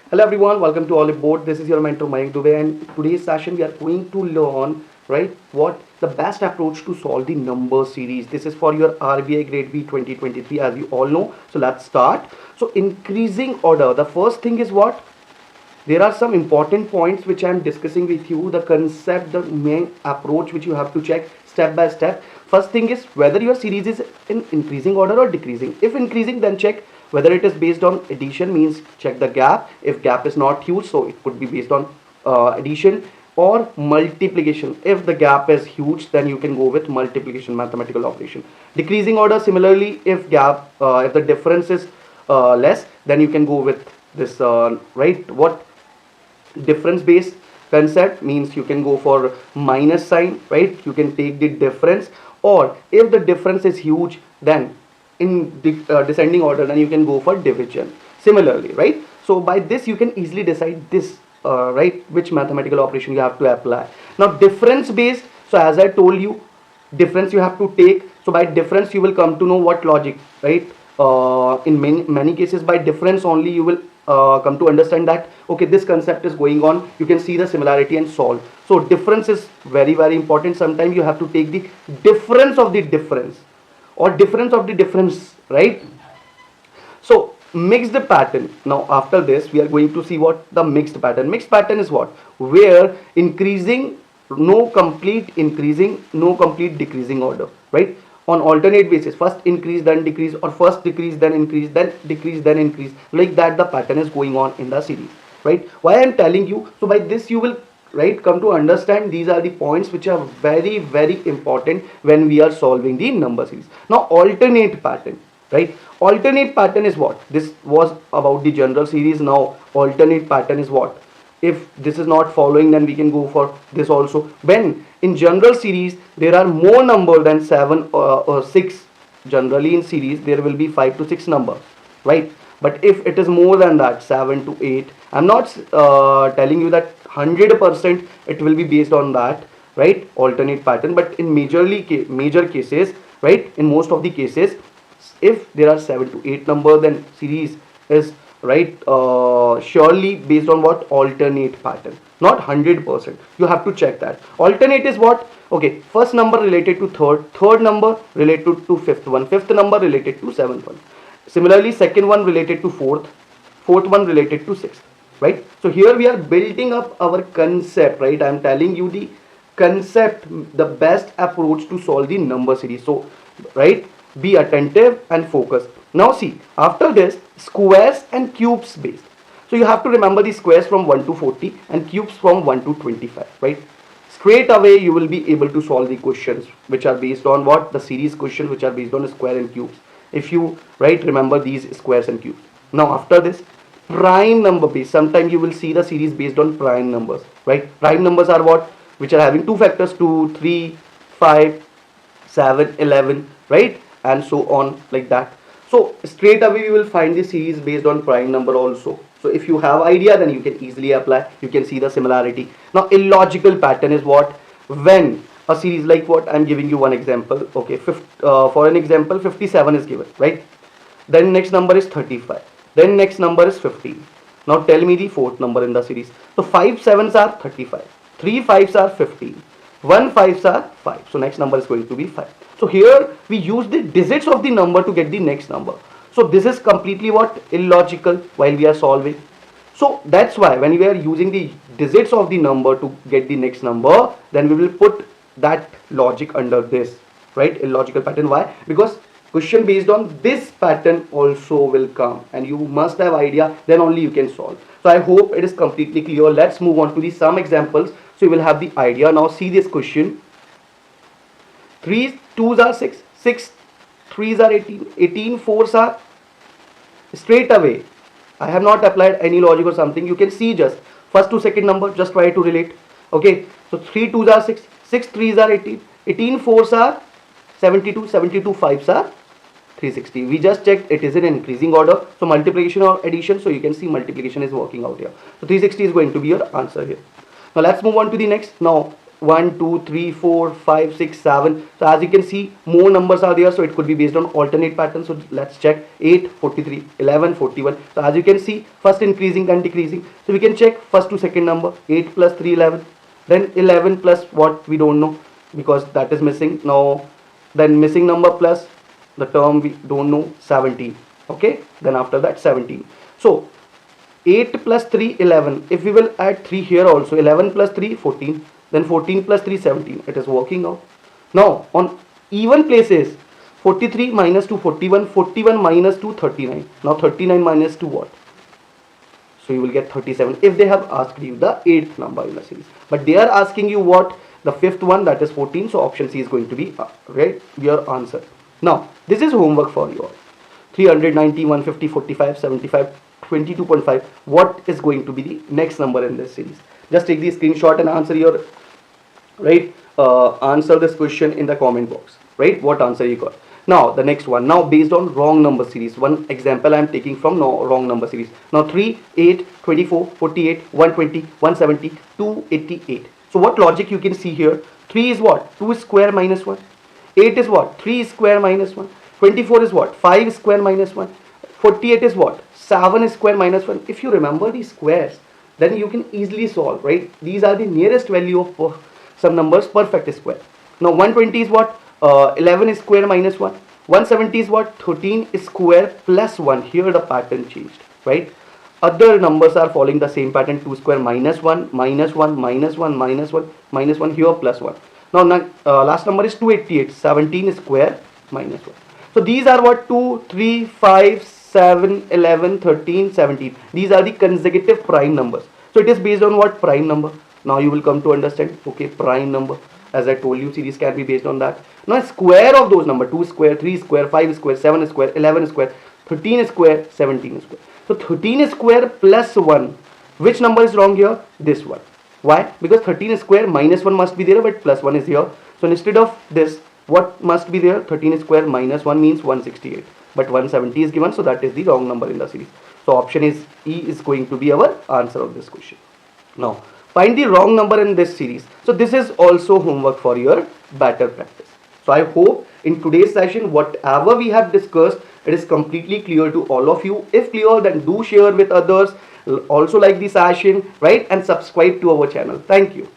Hello everyone, welcome to All Aboard. This is your mentor Mayank Dubey, and today's session we are going to learn what the best approach to solve the number series. This is for your RBI Grade B 2023, as you all know. So let's start. So increasing order. The first thing is what? There are some important points which I am discussing with you. The concept, the main approach which you have to check step by step. First thing is whether your series is in increasing order or decreasing. If increasing, then check whether it is based on addition, means check the gap. If gap is not huge, so it could be based on addition, or multiplication. If the gap is huge, then you can go with multiplication, mathematical operation. Decreasing order, similarly, if if the difference is less, then you can go with this what difference based concept, means you can go for minus sign, right? You can take the difference, or if the difference is huge, then in the descending order, then you can go for division similarly, right? So by this you can easily decide this which mathematical operation you have to apply. Now difference based, so as I told you, difference you have to take. So by difference you will come to know what logic, right? In many cases, by difference only you will come to understand that okay, this concept is going on. You can see the similarity and solve. So difference is very important. Sometimes you have to take the difference of the difference or difference of the difference, right? So mixed pattern. Now after this we are going to see what the mixed pattern. Mixed pattern is what? Where increasing, no complete increasing, no complete decreasing order, right? On alternate basis, first increase then decrease, or first decrease then increase, then decrease then increase, like that the pattern is going on in the series, right? Why I am telling you, so by this you will come to understand these are the points which are very important when we are solving the number series. Now alternate pattern, right? Alternate pattern is what? This was about the general series. Now alternate pattern is what? If this is not following, then we can go for this also. When in general series there are more number than 7 or 6, generally in series there will be 5 to 6 numbers, right? But if it is more than that, 7 to 8, I'm not telling you that 100% it will be based on that, right? Alternate pattern. But in major cases, right, in most of the cases, if there are 7 to 8 number, then series is surely based on what? Alternate pattern, not 100%. You have to check that. Alternate is what? Okay, first number related to third number related to fifth one, fifth number related to seventh one, similarly second one related to fourth one related to sixth, right? So here we are building up our concept, right? I am telling you the concept, the best approach to solve the number series. So right, be attentive and focus. Now see, after this, squares and cubes based. So you have to remember the squares from 1 to 40 and cubes from 1 to 25, right? Straight away you will be able to solve the questions which are based on what? The series questions which are based on square and cubes, if you remember these squares and cubes. Now after this, prime number based. Sometimes you will see the series based on prime numbers, right? Prime numbers are what? Which are having two factors, 2, 3, 5, 7, 11, right? And so on, like that. So straight away you will find the series based on prime number also. So if you have idea, then you can easily apply. You can see the similarity. Now illogical pattern is what? When a series, like what I'm giving you one example. Okay, for an example, 57 is given, right? Then next number is 35. Then next number is 15. Now tell me the fourth number in the series. So 5 sevens are 35. 3 fives are 15. 1 fives are 5. So next number is going to be 5. So here we use the digits of the number to get the next number. So this is completely what? Illogical while we are solving. So that's why when we are using the digits of the number to get the next number, then we will put that logic under this, right? Illogical pattern. Why? Because question based on this pattern also will come, and you must have idea, then only you can solve. So I hope it is completely clear. Let's move on to the some examples so you will have the idea. Now see this question. 3 2s are 6, 6 3s are 18, 18 4s are, straight away I have not applied any logic or something. You can see just first to second number, just try to relate. Okay, so 3 2s are 6, 6 3s are 18, 18 4s are 72, 72 5s are 360. We just checked it is in increasing order, so multiplication or addition. So you can see multiplication is working out here. So 360 is going to be your answer here. Now let's move on to the next. Now 1, 2, 3, 4, 5, 6, 7. So as you can see, more numbers are there, so it could be based on alternate patterns. So let's check. 8, 43, 11, 41. So as you can see, first increasing then decreasing. So we can check first to second number. 8 plus 3, 11. Then 11 plus what, we don't know, because that is missing. Now then missing number plus the term we don't know, 17. Okay, then after that 17. So 8 plus 3, 11. If we will add 3 here also, 11 plus 3, 14. Then 14 plus 3, 17. It is working out. Now on even places, 43 minus 2, 41. 41 minus 2, 39. Now 39 minus 2 what? So you will get 37 if they have asked you the 8th number in the series. But they are asking you what? The 5th one, that is 14. So option C is going to be right, your answer. Now this is homework for you all. 390, 150, 45, 75, 22.5. What is going to be the next number in this series? Just take the screenshot and answer your answer this question in the comment box. Right? What answer you got? Now the next one. Now based on wrong number series. One example I am taking from wrong number series. Now 3, 8, 24, 48, 120, 170, 288. So what logic you can see here? 3 is what? 2 square minus 1. 8 is what? 3 square minus 1. 24 is what? 5 square minus 1. 48 is what? 7 square minus 1. If you remember these squares, then you can easily solve, right? These are the nearest value of some numbers, perfect square. Now 120 is what? 11 square minus 1. 170 is what? 13 square plus 1. Here the pattern changed, right? Other numbers are following the same pattern. 2 square minus 1, minus 1, minus 1, minus 1, minus 1, here plus 1. Now last number is 288. 17 square minus 1. So these are what? 2, 3, 5, 7, 11, 13, 17. These are the consecutive prime numbers. So it is based on what? Prime number. Now you will come to understand. Okay, prime number. As I told you, series can be based on that. Now square of those numbers. 2 square, 3 square, 5 square, 7 square, 11 square, 13 square, 17 square. So 13 square plus 1. Which number is wrong here? This one. Why? Because 13 square minus 1 must be there, but plus 1 is here. So instead of this, what must be there? 13 square minus 1 means 168. But 170 is given, so that is the wrong number in the series. So option is E is going to be our answer of this question. Now find the wrong number in this series. So this is also homework for your better practice. So I hope in today's session, whatever we have discussed, it is completely clear to all of you. If clear, then do share with others. Also like the session, right? And subscribe to our channel. Thank you.